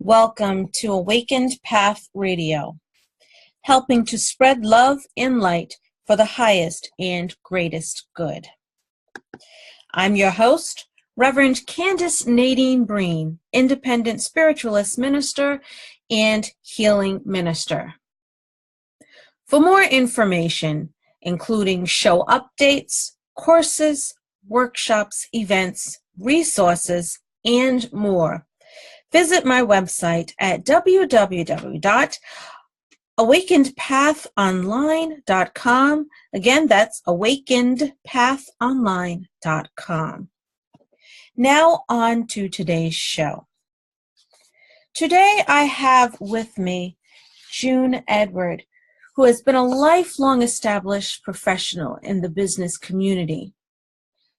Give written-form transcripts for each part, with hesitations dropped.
Welcome to Awakened Path Radio, helping to spread love and light for the highest and greatest good. I'm your host, Reverend Candace Nadine Breen, independent spiritualist minister and healing minister. For more information, including show updates, courses, workshops, events, resources, and more, visit my website at www.awakenedpathonline.com. Again, that's awakenedpathonline.com. Now on to today's show. Today I have with me June Edward, who has been a lifelong established professional in the business community.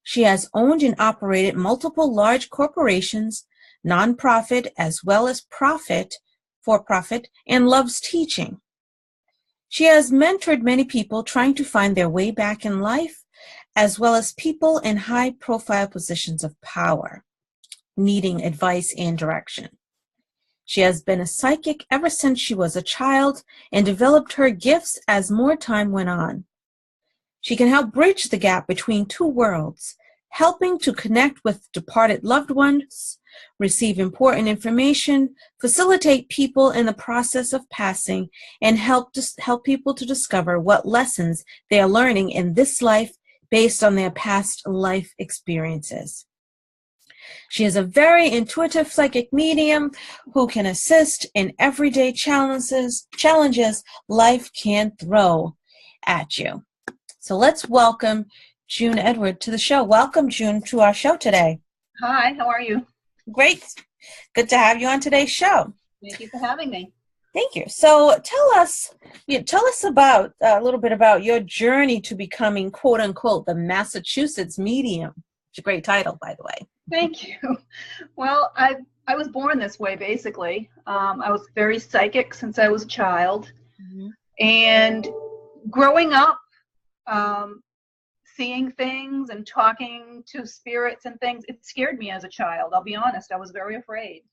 She has owned and operated multiple large corporations, nonprofit as well as for-profit, and loves teaching. She has mentored many people trying to find their way back in life, as well as people in high-profile positions of power, needing advice and direction. She has been a psychic ever since she was a child and developed her gifts as more time went on. She can help bridge the gap between two worlds, helping to connect with departed loved ones, receive important information, facilitate people in the process of passing, and help people to discover what lessons they are learning in this life based on their past life experiences. She is a very intuitive psychic medium who can assist in everyday challenges life can throw at you. So let's welcome June Edward to the show. Welcome, June, to our show today. Hi, how are you? Great. Good to have you on today's show. Thank you for having me. Thank you. So tell us about a little bit about your journey to becoming, quote unquote, the Massachusetts medium. It's a great title, by the way. Thank you. Well, I was born this way, basically. I was very psychic since I was a child. Mm-hmm. And growing up, seeing things and talking to spirits and things, it scared me as a child. I'll be honest, I was very afraid.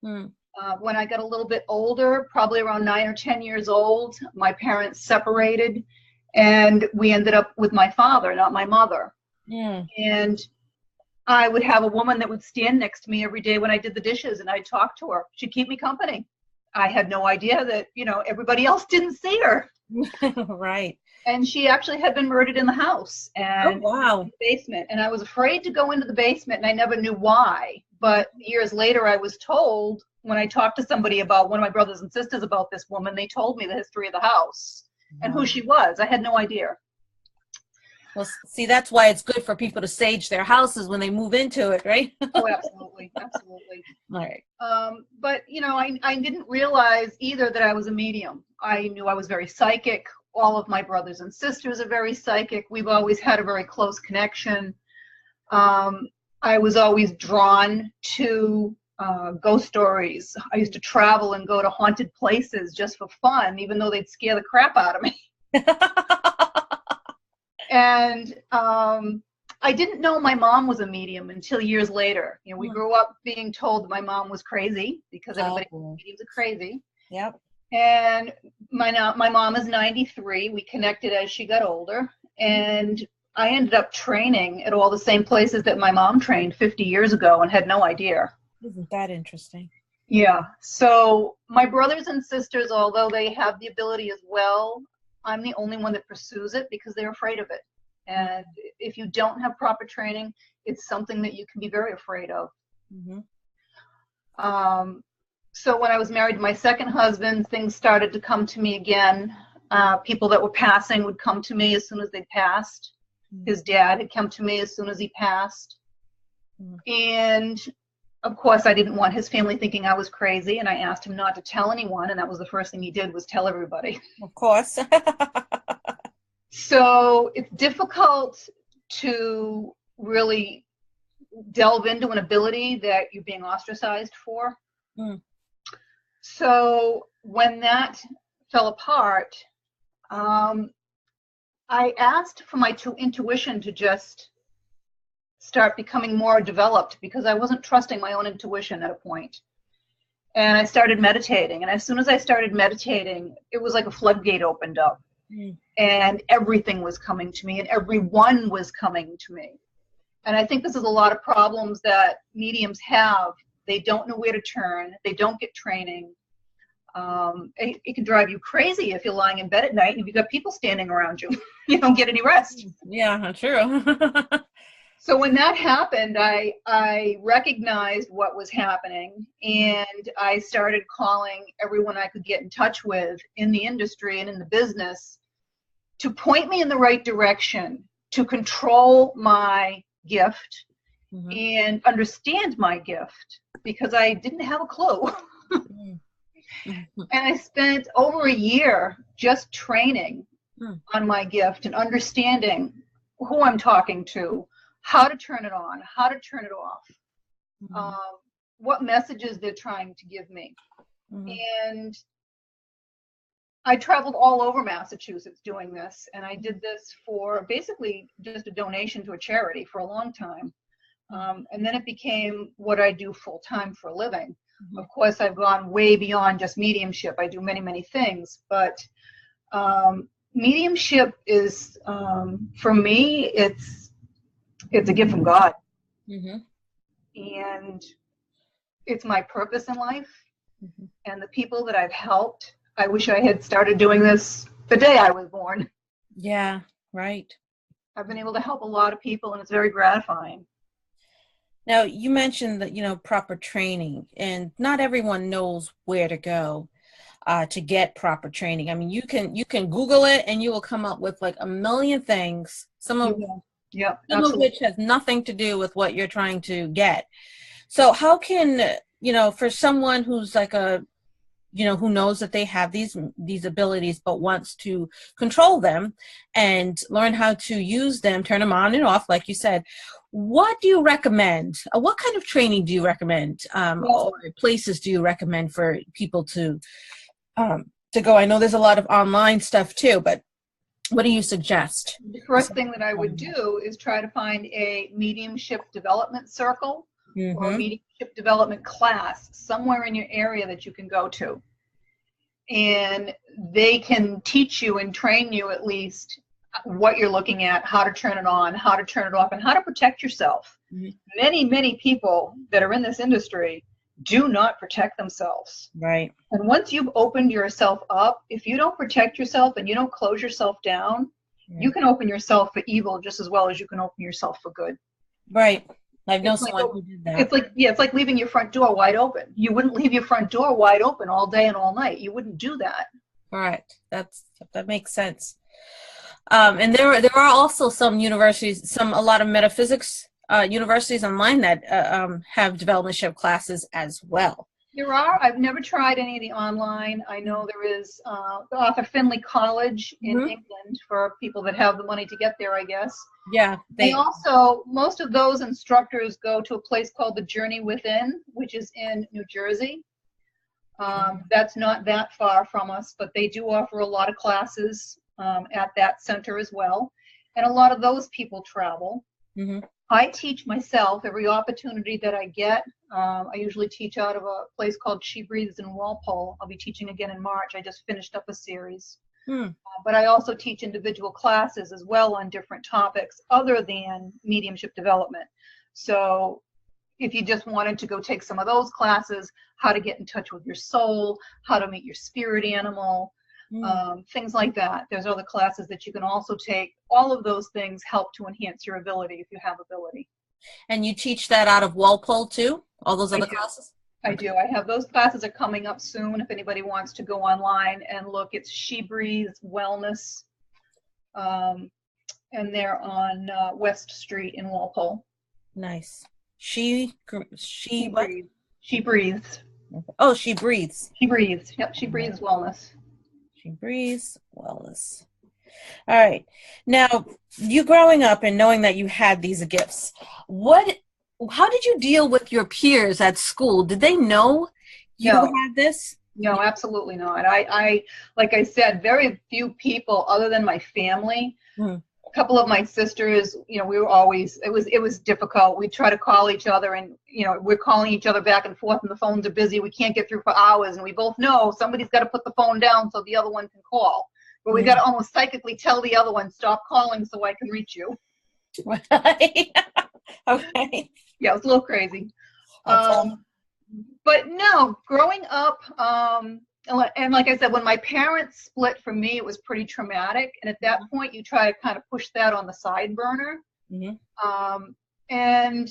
Mm. When I got a little bit older, probably around 9 or 10 years old, my parents separated and we ended up with my father, not my mother. Mm. And I would have a woman that would stand next to me every day when I did the dishes and I'd talk to her. She'd keep me company. I had no idea that, everybody else didn't see her. Right. And she actually had been murdered in the house and oh, wow. in the basement. And I was afraid to go into the basement and I never knew why. But years later, I was told when I talked to somebody about one of my brothers and sisters about this woman, they told me the history of the house and who she was. I had no idea. Well, see, that's why it's good for people to sage their houses when they move into it, right? Oh, absolutely. Absolutely. All right. But, I didn't realize either that I was a medium. I knew I was very psychic. All of my brothers and sisters are very psychic. We've always had a very close connection. I was always drawn to ghost stories. I used to travel and go to haunted places just for fun, even though they'd scare the crap out of me. And I didn't know my mom was a medium until years later. We grew up being told that my mom was crazy because everybody thinks mediums are crazy. Yep. And my mom is 93. We connected as she got older. And I ended up training at all the same places that my mom trained 50 years ago and had no idea. Isn't that interesting? Yeah. So my brothers and sisters, although they have the ability as well, I'm the only one that pursues it because they're afraid of it. And if you don't have proper training, it's something that you can be very afraid of. Mm-hmm. So when I was married to my second husband, things started to come to me again. People that were passing would come to me as soon as they passed. His dad had come to me as soon as he passed. And of course, I didn't want his family thinking I was crazy, and I asked him not to tell anyone, and that was the first thing he did, was tell everybody. Of course. So it's difficult to really delve into an ability that you're being ostracized for. So when that fell apart, I asked for my intuition to just start becoming more developed, because I wasn't trusting my own intuition at a point. And I started meditating. And as soon as I started meditating, it was like a floodgate opened up. And everything was coming to me, and everyone was coming to me. And I think this is a lot of problems that mediums have. They don't know where to turn. They don't get training. It can drive you crazy if you're lying in bed at night and you've got people standing around you. You don't get any rest. Yeah, true. So when that happened, I recognized what was happening, and I started calling everyone I could get in touch with in the industry and in the business to point me in the right direction, to control my gift and understand my gift, because I didn't have a clue. And I spent over a year just training on my gift and understanding who I'm talking to, how to turn it on, how to turn it off, what messages they're trying to give me. And I traveled all over Massachusetts doing this, and I did this for basically just a donation to a charity for a long time. And then it became what I do full time for a living. Of course, I've gone way beyond just mediumship. I do many, many things, but mediumship is, for me, it's a gift from God. And it's my purpose in life. And the people that I've helped, I wish I had started doing this the day I was born. Yeah, right. I've been able to help a lot of people, and it's very gratifying. Now, you mentioned that, proper training, and not everyone knows where to go to get proper training. I mean, you can Google it and you will come up with like a million things, some of which has nothing to do with what you're trying to get. So how can, for someone who's like who knows that they have these abilities but wants to control them and learn how to use them, turn them on and off, like you said, what do you recommend? What kind of training do you recommend, or places do you recommend for people to go? I know there's a lot of online stuff too, but what do you suggest? The first thing that I would do is try to find a mediumship development circle or a mediumship development class somewhere in your area that you can go to. And they can teach you and train you at least what you're looking at, how to turn it on, how to turn it off, and how to protect yourself. Many, many people that are in this industry do not protect themselves. Right. And once you've opened yourself up, if you don't protect yourself and you don't close yourself down, you can open yourself for evil just as well as you can open yourself for good. Right. I know someone who did that. It's like leaving your front door wide open. You wouldn't leave your front door wide open all day and all night. You wouldn't do that. Correct. That makes sense. And there are also some universities, a lot of metaphysics universities online that have developmentship classes as well. There are. I've never tried any of the online. I know there is the Arthur Findlay College in England for people that have the money to get there, I guess. Yeah. They also, most of those instructors go to a place called the Journey Within, which is in New Jersey. That's not that far from us, but they do offer a lot of classes at that center as well. And a lot of those people travel. I teach myself every opportunity that I get. I usually teach out of a place called She Breathes in Walpole. I'll be teaching again in March. I just finished up a series. But I also teach individual classes as well on different topics other than mediumship development. So if you just wanted to go take some of those classes, how to get in touch with your soul, how to meet your spirit animal, things like that. There's other classes that you can also take. All of those things help to enhance your ability if you have ability. And you teach that out of Walpole too? All those other classes? I do. I have those classes are coming up soon. If anybody wants to go online and look, it's She Breathes Wellness. and they're on West Street in Walpole. Nice. She what? Breathes. She breathes. Oh, She Breathes. She breathes. Yep, She Breathes Wellness. She Breathes Wellness. All right. Now, you growing up and knowing that you had these gifts, how did you deal with your peers at school? Did they know you had this? No, absolutely not. I like I said, very few people other than my family. A couple of my sisters, we were always, it was difficult. We'd try to call each other and, we're calling each other back and forth and the phones are busy. We can't get through for hours. And we both know somebody's got to put the phone down so the other one can call. But we got to almost psychically tell the other one, stop calling so I can reach you. Right. Okay. Yeah, it's a little crazy. But no, growing up, and like I said, when my parents split, for me, it was pretty traumatic. And at that point, you try to kind of push that on the side burner. And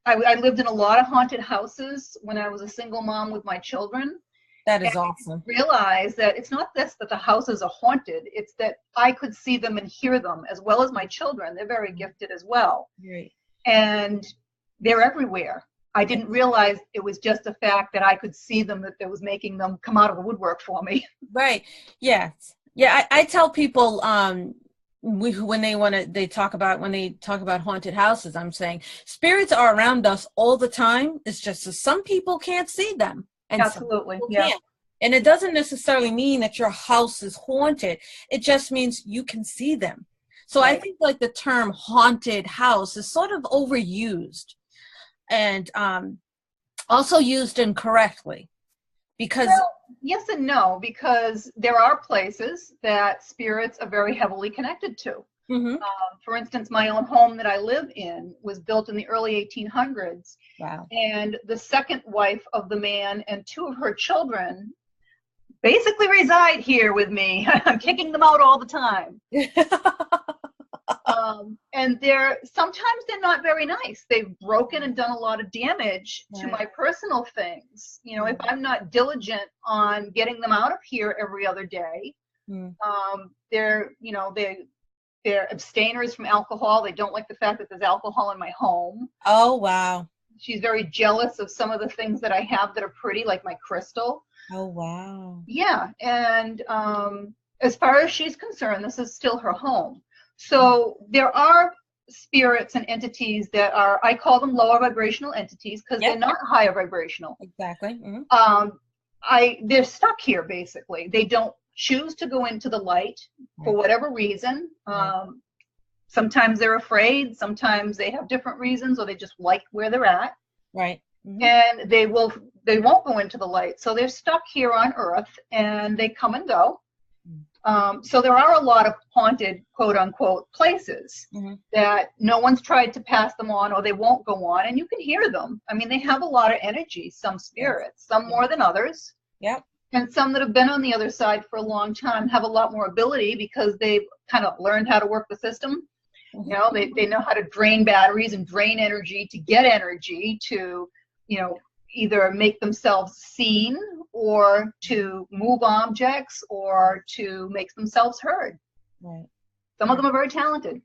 I lived in a lot of haunted houses when I was a single mom with my children. That is awesome. I realized that it's not this, that the houses are haunted. It's that I could see them and hear them, as well as my children. They're very gifted as well. Right. And they're everywhere. I didn't realize it was just the fact that I could see them, that was making them come out of the woodwork for me. Right. Yeah. Yeah. I tell people, when they talk about haunted houses, I'm saying spirits are around us all the time. It's just that some people can't see them. And absolutely. Yeah. Can't. And it doesn't necessarily mean that your house is haunted. It just means you can see them. So right. I think like the term haunted house is sort of overused and also used incorrectly because yes and no, because there are places that spirits are very heavily connected to. For instance, my own home that I live in was built in the early 1800s. Wow. And the second wife of the man and two of her children basically reside here with me. I'm kicking them out all the time. And sometimes they're not very nice. They've broken and done a lot of damage to my personal things. If I'm not diligent on getting them out of here every other day, they're abstainers from alcohol. They don't like the fact that there's alcohol in my home. Oh, wow. She's very jealous of some of the things that I have that are pretty, like my crystal. Oh, wow. Yeah. And as far as she's concerned, this is still her home. So there are spirits and entities that are, I call them lower vibrational entities because they're not higher vibrational. Exactly. They're stuck here, basically. They don't choose to go into the light for whatever reason. Sometimes they're afraid, sometimes they have different reasons, or they just like where they're at. Right. And they won't go into the light. So they're stuck here on Earth and they come and go. So there are a lot of haunted, quote unquote, places that no one's tried to pass them on, or they won't go on, and you can hear them. I mean, they have a lot of energy, some spirits, some more than others. Yep. And some that have been on the other side for a long time have a lot more ability because they've kind of learned how to work the system. They know how to drain batteries and drain energy to get energy to, either make themselves seen or to move objects or to make themselves heard. Right. Some of them are very talented.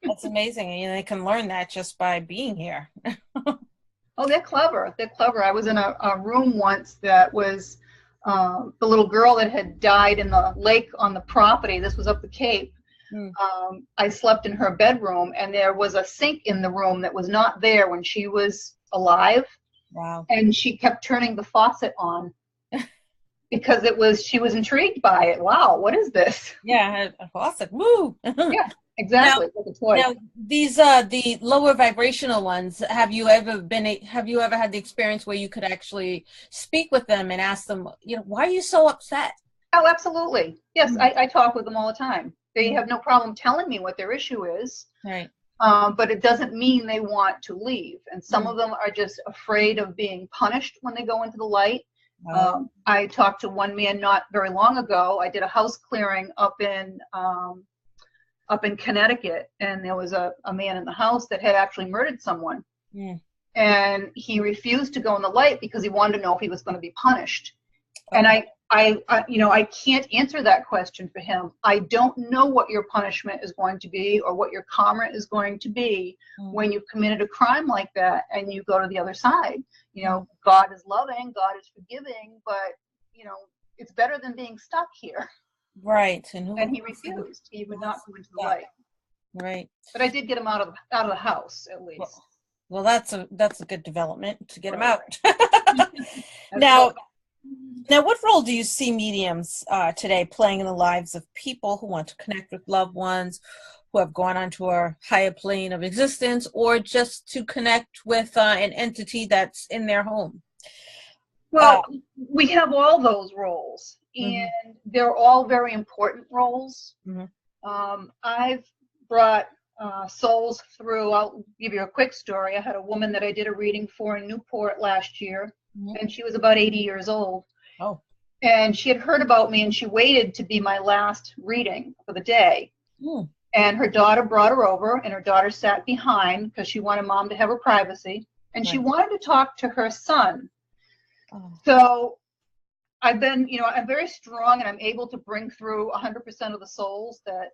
That's amazing. And they can learn that just by being here. Oh, they're clever. They're clever. I was in a room once that was the little girl that had died in the lake on the property. This was up the Cape. I slept in her bedroom, and there was a sink in the room that was not there when she was alive. Wow. And she kept turning the faucet on because she was intrigued by it. Wow, what is this? Yeah, a faucet. Woo! Yeah, exactly. Now, these the lower vibrational ones, have you ever had the experience where you could actually speak with them and ask them, why are you so upset? Oh, absolutely. Yes, I talk with them all the time. They have no problem telling me what their issue is. Right. But it doesn't mean they want to leave. And some of them are just afraid of being punished when they go into the light. I talked to one man not very long ago. I did a house clearing up in Connecticut, and there was a man in the house that had actually murdered someone. And he refused to go in the light because he wanted to know if he was going to be punished. And I can't answer that question for him. I don't know what your punishment is going to be or what your karma is going to be when you've committed a crime like that and you go to the other side. God is loving, God is forgiving, but, it's better than being stuck here. Right. And he refused. He would not go into the light. Right. But I did get him out of the house, at least. Well, that's a good development to get him out. Now, Now, what role do you see mediums today playing in the lives of people who want to connect with loved ones, who have gone onto a higher plane of existence, or just to connect with an entity that's in their home? Well, we have all those roles, and they're all very important roles. I've brought souls through. I'll give you a quick story. I had a woman that I did a reading for in Newport last year, and she was about 80 years old. Oh. And she had heard about me, and she waited to be my last reading for the day. And her daughter brought her over, and her daughter sat behind because she wanted mom to have her privacy. And she wanted to talk to her son. So I've been, I'm very strong, and I'm able to bring through 100% of the souls that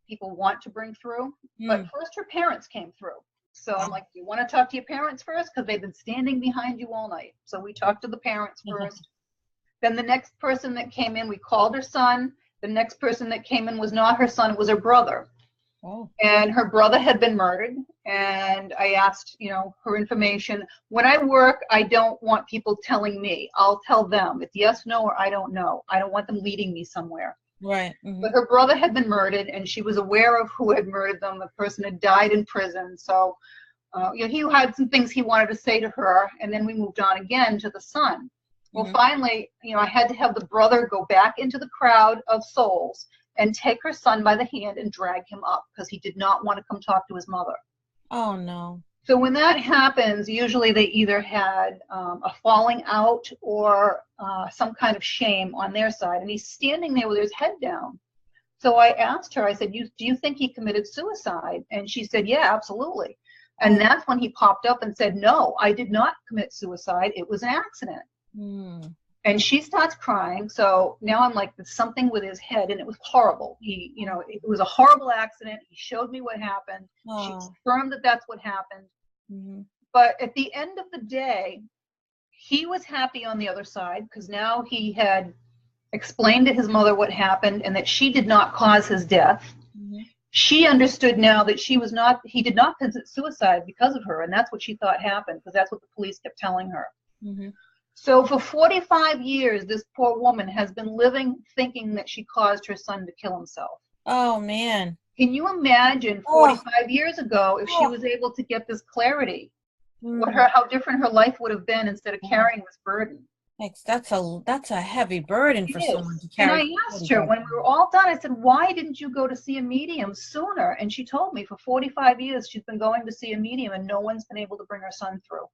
people want to bring through. But first her parents came through. So I'm like, do you want to talk to your parents first? Because they've been standing behind you all night. So we talked to the parents first. Then the next person that came in, we called her son. The next person that came in was not her son, it was her brother. And her brother had been murdered. And I asked, her information. When I work, I don't want people telling me. I'll tell them. It's yes, no, or I don't know. I don't want them leading me somewhere. Right. But her brother had been murdered, and she was aware of who had murdered them. The person had died in prison. So, he had some things he wanted to say to her, and then we moved on again to the son. Well, finally, I had to have the brother go back into the crowd of souls and take her son by the hand and drag him up because he did not want to come talk to his mother. Oh, no. So when that happens, usually they either had a falling out or some kind of shame on their side. And he's standing there with his head down. So I asked her, I said, do you think he committed suicide? And she said, yeah, absolutely. And that's when he popped up and said, no, I did not commit suicide. It was an accident. And she starts crying. So now I'm like, there's something with his head, and it was horrible. It was a horrible accident. He showed me what happened. She confirmed that that's what happened. But at the end of the day, he was happy on the other side because now he had explained to his mother what happened and that she did not cause his death. She understood now that he did not commit suicide because of her, and that's what she thought happened because that's what the police kept telling her. So for 45 years, this poor woman has been living thinking that she caused her son to kill himself. Oh, man. Can you imagine 45 years ago if she was able to get this clarity, how different her life would have been instead of carrying this burden? That's a heavy burden for someone to carry. And I asked her when we were all done, I said, why didn't you go to see a medium sooner? And she told me for 45 years she's been going to see a medium and no one's been able to bring her son through.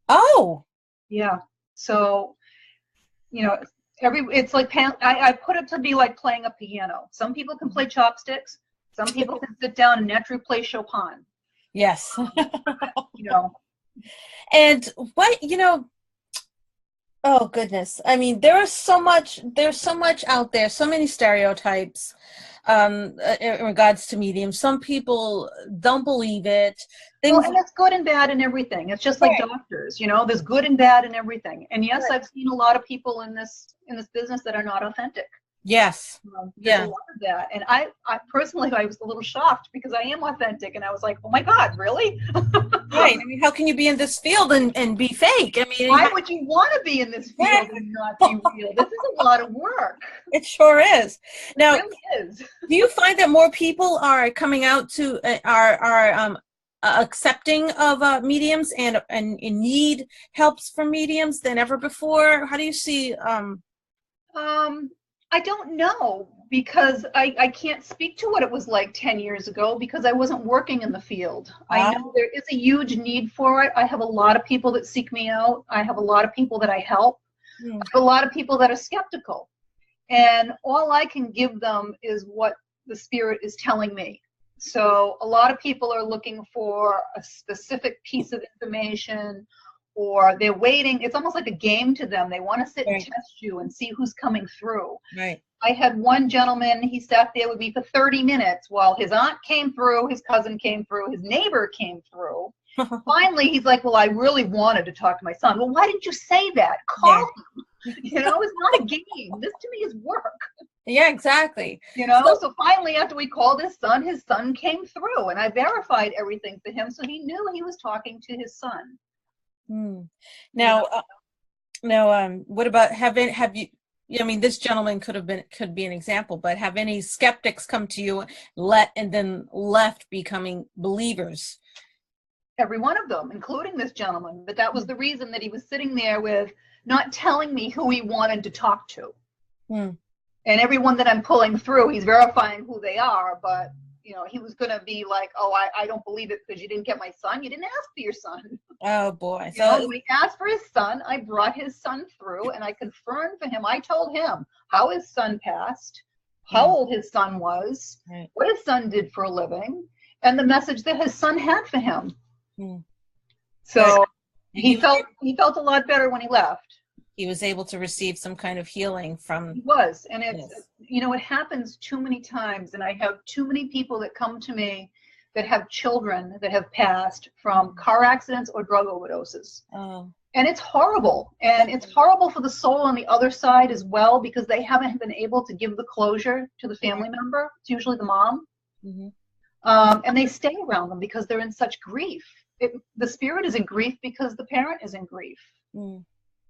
Oh. Yeah. So, it's like I put it to be like playing a piano. Some people can play chopsticks. Some people can sit down and naturally play Chopin. Yes. And what, oh goodness. I mean, there's so much out there, so many stereotypes in regards to mediums. Some people don't believe it. And it's good and bad in everything. It's just like doctors, there's good and bad in everything. And yes, I've seen a lot of people in this business that are not authentic. Yes. There's a lot of that. And I personally, I was a little shocked because I am authentic. And I was like, oh my God, really? Right. I mean, how can you be in this field and be fake? I mean, why would you want to be in this field and not be real? This is a lot of work. It sure is. Now, it really is. Do you find that more people are coming out to are accepting of mediums and need helps from mediums than ever before? How do you see? I don't know because I can't speak to what it was like 10 years ago because I wasn't working in the field. I know there is a huge need for it. I have a lot of people that seek me out. I have a lot of people that I help. I have a lot of people that are skeptical. And all I can give them is what the spirit is telling me. So a lot of people are looking for a specific piece of information or they're waiting. It's almost like a game to them. They want to sit and Right. test you and see who's coming through. Right. I had one gentleman, he sat there with me for 30 minutes while his aunt came through, his cousin came through, his neighbor came through. Finally, he's like, well, I really wanted to talk to my son. Well, why didn't you say that? Call him. You know, it's not a game. This to me is work. Yeah, exactly. You know, so finally, after we called his son came through, and I verified everything for him, so he knew he was talking to his son. Now, what about have you? I mean, this gentleman could be an example, but have any skeptics come to you, and then left becoming believers? Every one of them, including this gentleman. But that was the reason that he was sitting there with not telling me who he wanted to talk to. And everyone that I'm pulling through, he's verifying who they are, but you know, he was going to be like, oh, I don't believe it because you didn't get my son. You didn't ask for your son. Oh, boy. So we asked for his son. I brought his son through, and I confirmed for him. I told him how his son passed, how old his son was, what his son did for a living, and the message that his son had for him. So he felt a lot better when he left. He was able to receive some kind of healing from. He was, and it's you know, it happens too many times, and I have too many people that come to me that have children that have passed from car accidents or drug overdoses. Oh. And it's horrible, and it's horrible for the soul on the other side as well, because they haven't been able to give the closure to the family member. It's usually the mom, and they stay around them because they're in such grief. The spirit is in grief because the parent is in grief.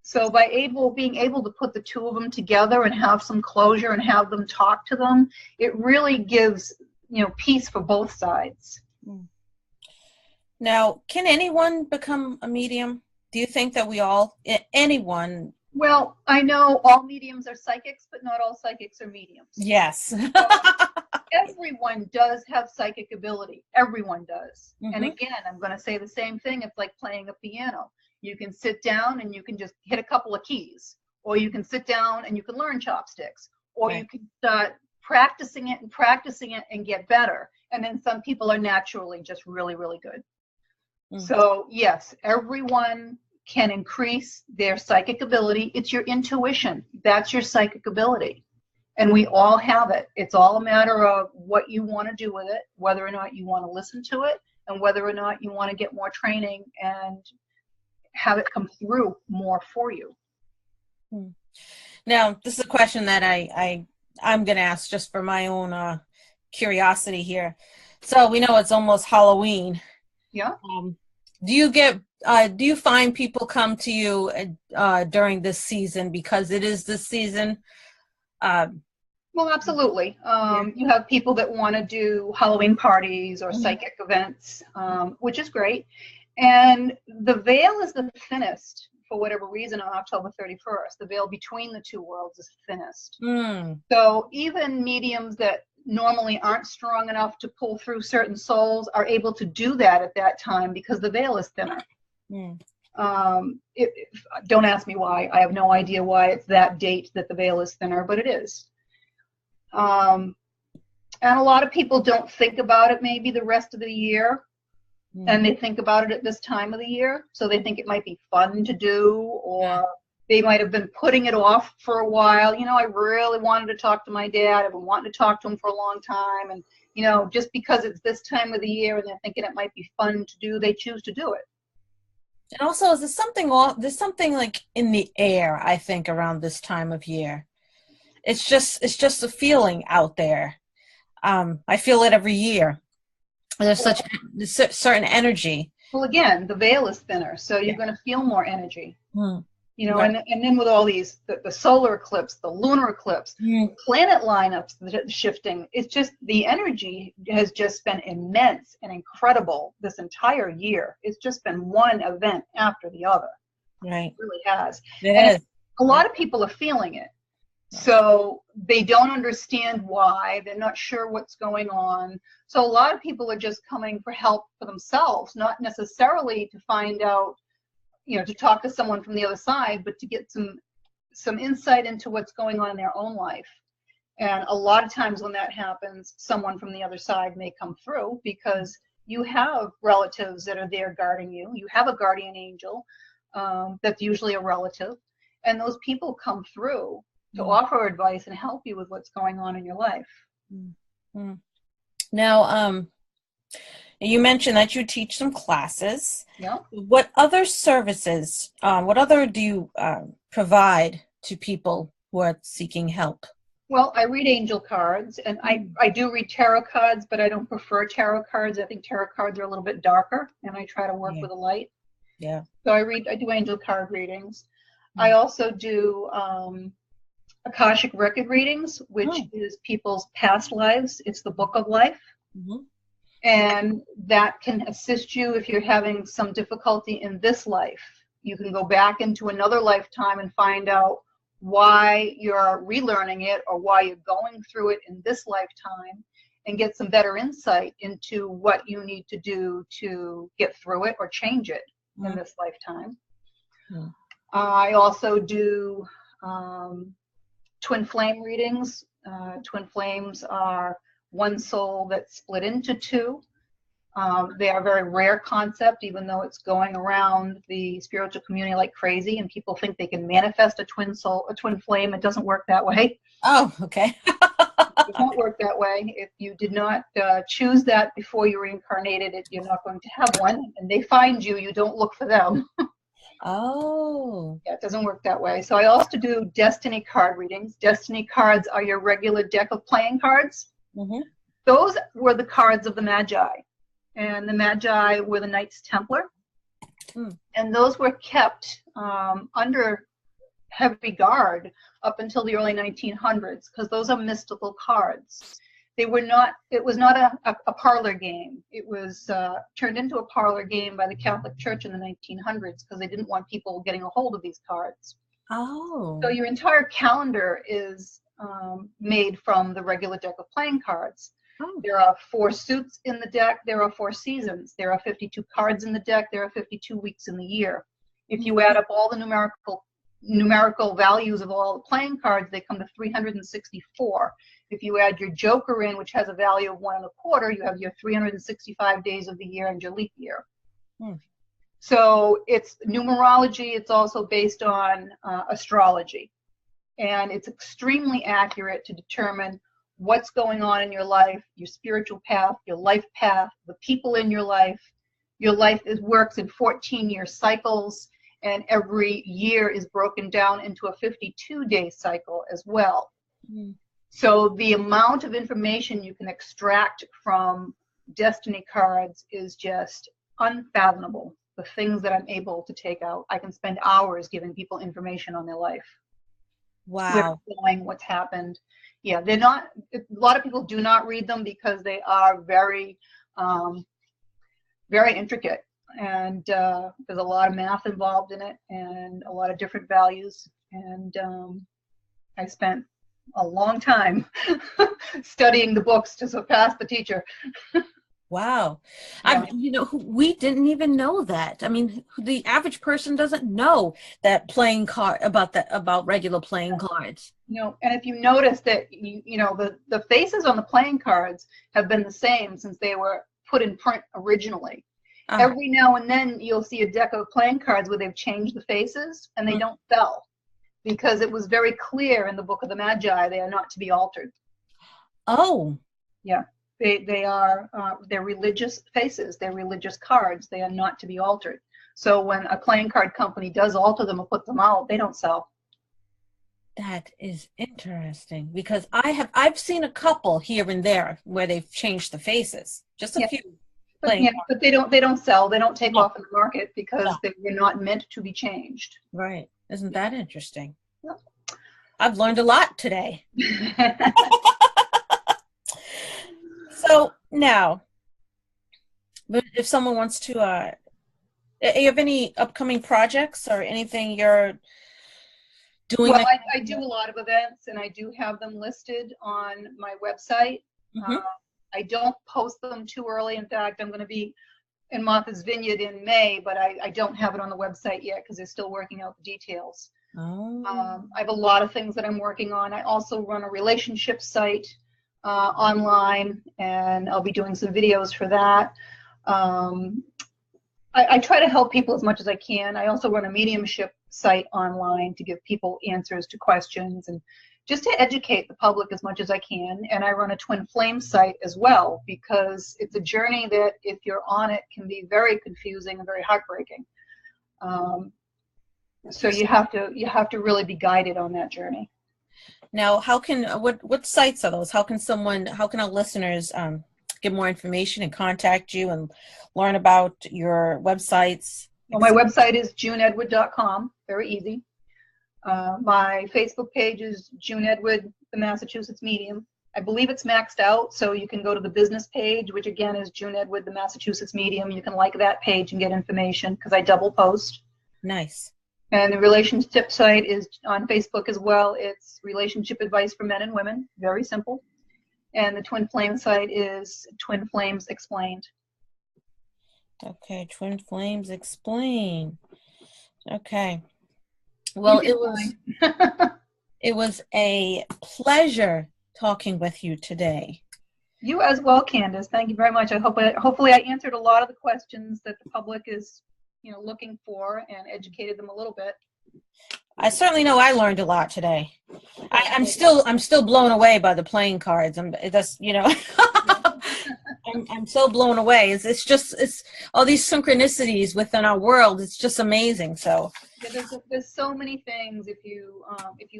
So by being able to put the two of them together and have some closure and have them talk to them, it really gives, you know, peace for both sides. Now, can anyone become a medium? Do you think that anyone? Well, I know all mediums are psychics, but not all psychics are mediums. Yes. So everyone does have psychic ability. Everyone does. And again, I'm going to say the same thing. It's like playing a piano. You can sit down and you can just hit a couple of keys, or you can sit down and you can learn chopsticks, or you can start practicing it and get better. And then some people are naturally just really, really good. So yes, everyone can increase their psychic ability. It's your intuition. That's your psychic ability. And we all have it. It's all a matter of what you want to do with it, whether or not you want to listen to it, and whether or not you want to get more training and have it come through more for you. Now, this is a question that I'm going to ask just for my own curiosity here. So we know it's almost Halloween. Yeah. Do you find people come to you during this season because it is this season? Well, absolutely. You have people that want to do Halloween parties or psychic events, which is great. And the veil is the thinnest, for whatever reason, on October 31st. The veil between the two worlds is thinnest. So even mediums that normally aren't strong enough to pull through certain souls are able to do that at that time because the veil is thinner. Don't ask me why. I have no idea why it's that date that the veil is thinner, but it is. And a lot of people don't think about it maybe the rest of the year. And they think about it at this time of the year. So they think it might be fun to do, or they might have been putting it off for a while. You know, I really wanted to talk to my dad. I've been wanting to talk to him for a long time. And, you know, just because it's this time of the year and they're thinking it might be fun to do, they choose to do it. And also, there's something like in the air, I think, around this time of year. It's just a feeling out there. I feel it every year. There's such a certain energy. Well, again, the veil is thinner, so you're going to feel more energy. You know, and then with all these, the solar eclipse, the lunar eclipse, planet lineups shifting, it's just, the energy has just been immense and incredible this entire year. It's just been one event after the other. Right. It really has. It is. A lot of people are feeling it. So they don't understand why. They're not sure what's going on. So a lot of people are just coming for help for themselves, not necessarily to find out, you know, to talk to someone from the other side, but to get some insight into what's going on in their own life. And a lot of times when that happens, someone from the other side may come through because you have relatives that are there guarding you. You have a guardian angel. that's usually a relative. And those people come through to offer advice and help you with what's going on in your life. Mm-hmm. Now, you mentioned that you teach some classes. Yeah. What other services, what other do you provide to people who are seeking help? Well, I read angel cards, and I do read tarot cards, but I don't prefer tarot cards. I think tarot cards are a little bit darker, and I try to work with a light. Yeah. So I do angel card readings. I also do Akashic record readings, which is people's past lives. It's the book of life. Mm-hmm. And that can assist you if you're having some difficulty in this life. You can go back into another lifetime and find out why you're relearning it or why you're going through it in this lifetime, and get some better insight into what you need to do to get through it or change it in this lifetime. I also do twin flame readings. Twin flames are one soul that's split into two. They are a very rare concept, even though it's going around the spiritual community like crazy, and people think they can manifest a twin soul, a twin flame. It doesn't work that way. Oh, okay. It won't work that way. If you did not choose that before you reincarnated, you're not going to have one. And they find you, you don't look for them. Oh. Yeah, it doesn't work that way. So I also do destiny card readings. Destiny cards are your regular deck of playing cards. Mm-hmm. Those were the cards of the Magi. And the Magi were the Knights Templar. And those were kept under heavy guard up until the early 1900s, because those are mystical cards. They were not, it was not a parlor game. It was turned into a parlor game by the Catholic Church in the 1900s, because they didn't want people getting a hold of these cards. Oh. So your entire calendar is made from the regular deck of playing cards. Oh. There are 4 suits in the deck. There are 4 seasons. There are 52 cards in the deck. There are 52 weeks in the year. If you add up all the numerical values of all the playing cards, they come to 364. If you add your joker in, which has a value of 1 1/4, you have your 365 days of the year and your leap year. So it's numerology. It's also based on astrology. And it's extremely accurate to determine what's going on in your life, your spiritual path, your life path, the people in your life. Your life works in 14-year cycles, and every year is broken down into a 52-day cycle as well. So the amount of information you can extract from destiny cards is just unfathomable. The things that I'm able to take out, I can spend hours giving people information on their life. Wow. Where it's going, what's happened. Yeah, they're not, a lot of people do not read them because they are very, very intricate. And there's a lot of math involved in it and a lot of different values. And I spent a long time studying the books to surpass the teacher. Wow. Yeah. We didn't even know that. I mean, the average person doesn't know that playing card about regular playing cards. And if you notice that, the faces on the playing cards have been the same since they were put in print originally. Every now and then you'll see a deck of playing cards where they've changed the faces and they don't sell, because it was very clear in the Book of the Magi they are not to be altered. Oh. Yeah. They are they're religious faces. They're religious cards. They are not to be altered. So when a playing card company does alter them or put them out, they don't sell. That is interesting, because I've seen a couple here and there where they've changed the faces. Just a few. But they don't sell. They don't take off in the market because they're not meant to be changed. Right. Isn't that interesting? Yeah. I've learned a lot today. So now, if someone wants to, you have any upcoming projects or anything you're doing? Well, I do a lot of events, and I do have them listed on my website. I don't post them too early. In fact, I'm going to be in Martha's Vineyard in May, but I don't have it on the website yet because they're still working out the details. I have a lot of things that I'm working on. I also run a relationship site online, and I'll be doing some videos for that. I try to help people as much as I can. I also run a mediumship site online to give people answers to questions and just to educate the public as much as I can. And I run a twin flame site as well, because it's a journey that, if you're on it, can be very confusing and very heartbreaking. So you have to really be guided on that journey. Now, what sites are those? How can our listeners get more information and contact you and learn about your websites? Well, my website is juneedwood.com. Very easy. My Facebook page is June Edwood, the Massachusetts Medium. I believe it's maxed out, so you can go to the business page, which again is June Edwood, the Massachusetts Medium. You can like that page and get information, because I double post. Nice. And the relationship site is on Facebook as well. It's relationship advice for men and women. Very simple. And the Twin Flame site is Twin Flames Explained. Okay, Twin Flames Explained. Okay. Well, it was a pleasure talking with you today. You as well, Candace. Thank you very much. Hopefully I answered a lot of the questions that the public is looking for, and educated them a little bit. I certainly know I learned a lot today. I'm still blown away by the playing cards. I'm so blown away. It's all these synchronicities within our world. It's just amazing. So yeah, there's so many things. If you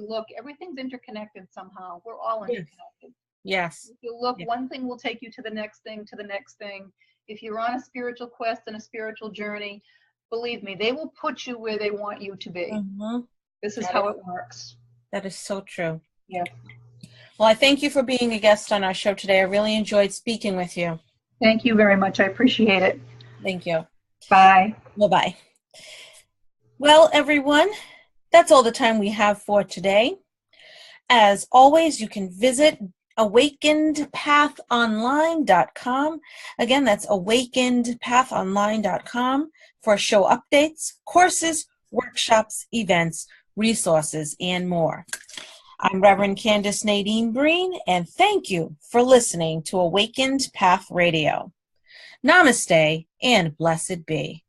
look, everything's interconnected somehow. We're all interconnected. Yes. If you look, one thing will take you to the next thing, to the next thing. If you're on a spiritual quest and a spiritual journey, believe me, they will put you where they want you to be. Mm-hmm. This is how it works. That is so true. Yeah. Well, I thank you for being a guest on our show today. I really enjoyed speaking with you. Thank you very much. I appreciate it. Thank you. Bye. Bye-bye. Well, everyone, that's all the time we have for today. As always, you can visit awakenedpathonline.com. Again, that's awakenedpathonline.com for show updates, courses, workshops, events, resources, and more. I'm Reverend Candace Nadine Breen, and thank you for listening to Awakened Path Radio. Namaste and blessed be.